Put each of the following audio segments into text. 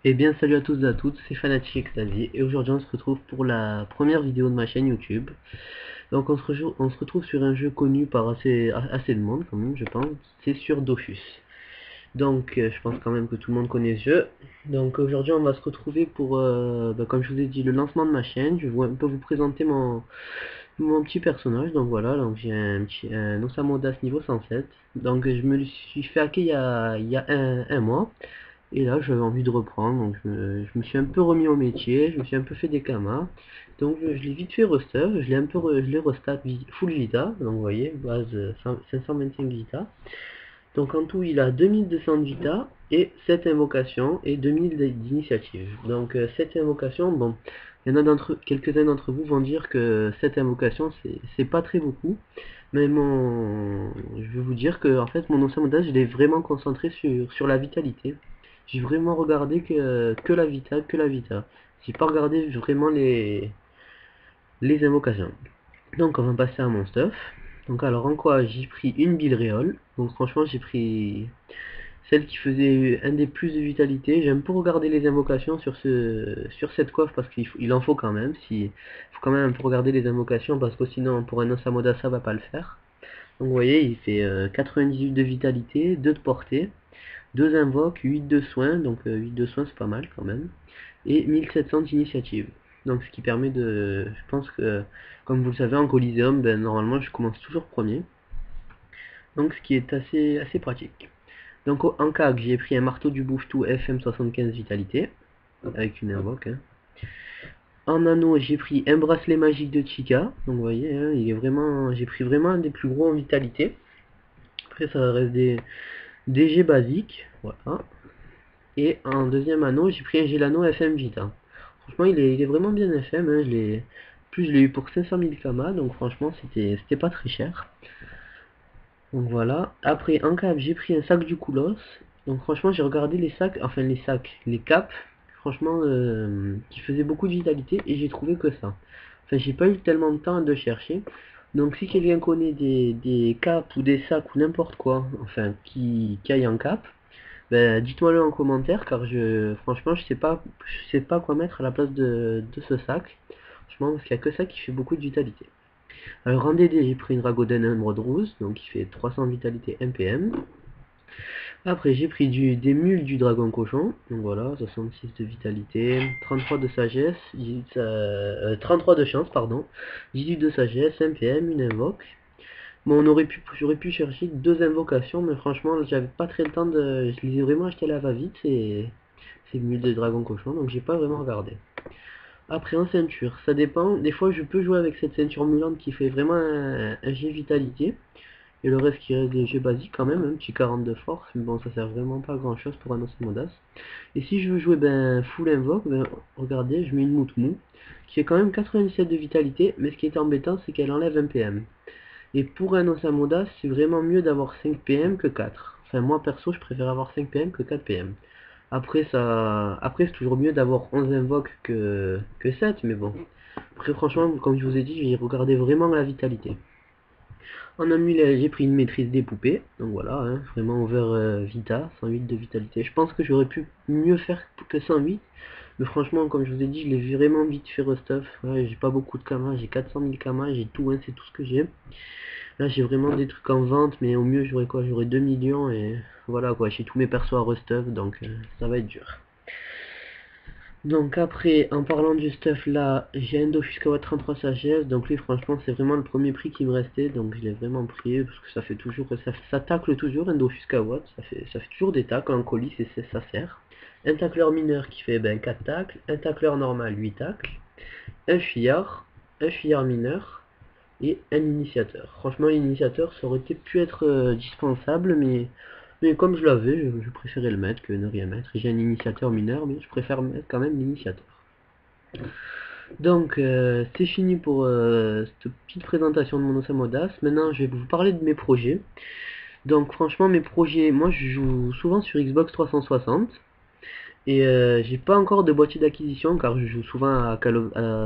Eh bien salut à tous et à toutes, c'est Fanatic Extasie et aujourd'hui on se retrouve pour la première vidéo de ma chaîne YouTube. Donc on se retrouve sur un jeu connu par assez de monde quand même je pense, c'est sur Dofus. Donc je pense quand même que tout le monde connaît ce jeu. Donc aujourd'hui on va se retrouver pour, comme je vous ai dit, le lancement de ma chaîne. Je vais un peu vous présenter mon petit personnage. Donc voilà, donc j'ai un Osamodas niveau 107. Donc je me le suis fait hacker il y a un mois. Et là, j'avais envie de reprendre, donc je me suis un peu remis au métier, je me suis un peu fait des kamas. Donc je l'ai vite fait restuff, je l'ai restat full vita, donc vous voyez, base 525 vita. Donc en tout, il a 2200 de vita et 7 invocations et 2000 d'initiative. Donc 7 invocations, bon, il y en a quelques-uns d'entre vous vont dire que 7 invocations, c'est pas très beaucoup. Mais je vais vous dire que en fait, mon ancien modèle, je l'ai vraiment concentré sur la vitalité. J'ai vraiment regardé que la vita, que la vita. J'ai pas regardé vraiment les invocations. Donc on va passer à mon stuff. Donc alors en quoi j'ai pris une bille réole. Donc franchement j'ai pris celle qui faisait un des plus de vitalité. J'aime pas regarder les invocations sur cette coiffe parce qu'il en faut quand même. Faut quand même un peu regarder les invocations parce que sinon pour un Osamoda ça va pas le faire. Donc vous voyez il fait 98 de vitalité, 2 de portée, 2 invoques, 8 de soins, donc 8 de soins c'est pas mal quand même, et 1700 d'initiative. Donc ce qui permet je pense que, comme vous le savez en Coliseum, ben, normalement je commence toujours premier, donc ce qui est assez pratique. Donc en CAG, j'ai pris un marteau du bouffetou FM75 vitalité, avec une invoque. Hein. En anneau, j'ai pris un bracelet magique de Chica, donc vous voyez, hein, j'ai pris vraiment un des plus gros en vitalité. Après ça reste des G basiques, voilà. Et en deuxième anneau, j'ai pris un Gelano FM Vita. Franchement, il est vraiment bien FM. Hein. Je l'ai eu pour 500 000 kamas, donc franchement, c'était pas très cher. Donc voilà. Après, en cap, j'ai pris un sac du Koulos. Donc franchement, j'ai regardé les caps, franchement, qui faisaient beaucoup de vitalité, et j'ai trouvé que ça. Enfin, j'ai pas eu tellement de temps de chercher. Donc si quelqu'un connaît des caps ou des sacs ou n'importe quoi, enfin, qui aille en cap, ben, dites-moi-le en commentaire car franchement, je sais pas quoi mettre à la place de ce sac. Franchement, parce qu'il n'y a que ça qui fait beaucoup de vitalité. Alors en DD, j'ai pris une Ragoden Emerald Rose, donc qui fait 300 vitalité MPM. Après, j'ai pris des mules du dragon cochon, donc voilà, 66 de vitalité, 33 de sagesse, 33 de chance, pardon, 18 de sagesse, MPM, une invoque. Bon, j'aurais pu chercher 2 invocations, mais franchement, j'avais pas très le temps je les ai vraiment achetés à la va-vite, c'est mules de dragon cochon, donc j'ai pas vraiment regardé. Après, en ceinture, ça dépend. Des fois, je peux jouer avec cette ceinture mulante qui fait vraiment un jet vitalité. Et le reste qui reste des jets basiques quand même, un petit 40 de force, mais bon, ça sert vraiment pas à grand chose pour un Osamodas. Et si je veux jouer full invoque, regardez, je mets une Moutmou, qui fait quand même 97 de vitalité, mais ce qui est embêtant, c'est qu'elle enlève un PM. Et pour un Osamodas, c'est vraiment mieux d'avoir 5 PM que 4. Enfin, moi perso, je préfère avoir 5 PM que 4 PM. Après c'est toujours mieux d'avoir 11 invoques que 7, mais bon. Après, franchement, comme je vous ai dit, j'ai regardé vraiment la vitalité. En amulet, j'ai pris une maîtrise des poupées, donc voilà, hein, vraiment over vita, 108 de vitalité. Je pense que j'aurais pu mieux faire que 108, mais franchement, comme je vous ai dit, je l'ai vraiment vite fait restuff. Ouais, j'ai pas beaucoup de kamas, j'ai 400 000 kamas, j'ai tout, hein, c'est tout ce que j'ai. Là, j'ai vraiment des trucs en vente, mais au mieux, j'aurais quoi? J'aurais 2 millions et voilà quoi, j'ai tous mes persos à restuff, donc ça va être dur. Donc après, en parlant du stuff là, j'ai un Dofus Kawa 33 sagesse, donc lui franchement c'est vraiment le premier prix qui me restait, donc je l'ai vraiment pris, parce que ça fait toujours, ça tacle toujours un Dofus Kawa, ça fait toujours des tacles, en colis ça sert. Un tacleur mineur qui fait 4 tacles, un tacleur normal 8 tacles, un fuyard mineur, et un initiateur. Franchement, l'initiateur, ça aurait pu être dispensable, mais comme je l'avais, je préférais le mettre que ne rien mettre. J'ai un initiateur mineur, mais je préfère mettre quand même l'initiateur. Donc, c'est fini pour cette petite présentation de mon Osamodas. Maintenant, je vais vous parler de mes projets. Donc, franchement, mes projets, moi, je joue souvent sur Xbox 360. Et j'ai pas encore de boîtier d'acquisition car je joue souvent à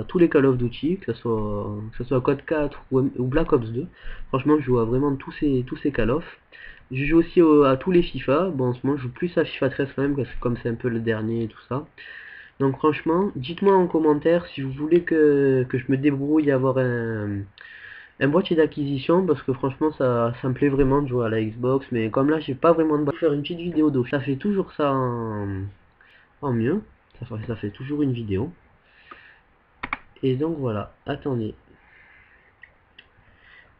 tous les Call of Duty, que ce soit Code 4 ou Black Ops 2. Franchement, je joue à vraiment tous ces Call of. Je joue aussi à tous les FIFA. Bon, en ce moment, je joue plus à FIFA 13 quand même, parce que comme c'est un peu le dernier et tout ça. Donc franchement, dites-moi en commentaire si vous voulez que je me débrouille à avoir un boîtier d'acquisition, parce que franchement ça me plaît vraiment de jouer à la Xbox, mais comme là j'ai pas vraiment de boîtier, faire une petite vidéo d'office. Ça fait toujours ça en mieux, ça fait toujours une vidéo. Et donc voilà, attendez.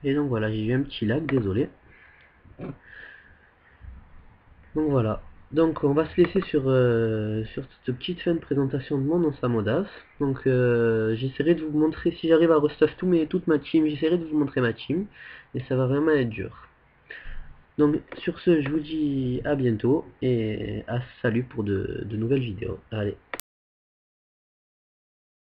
Et donc voilà, j'ai eu un petit lag, désolé. Donc voilà. Donc on va se laisser sur cette petite fin de présentation de mon Once Amodas. Donc j'essaierai de vous montrer, si j'arrive à restuff toute ma team, j'essaierai de vous montrer ma team. Et ça va vraiment être dur. Donc sur ce, je vous dis à bientôt et à salut pour de nouvelles vidéos. Allez.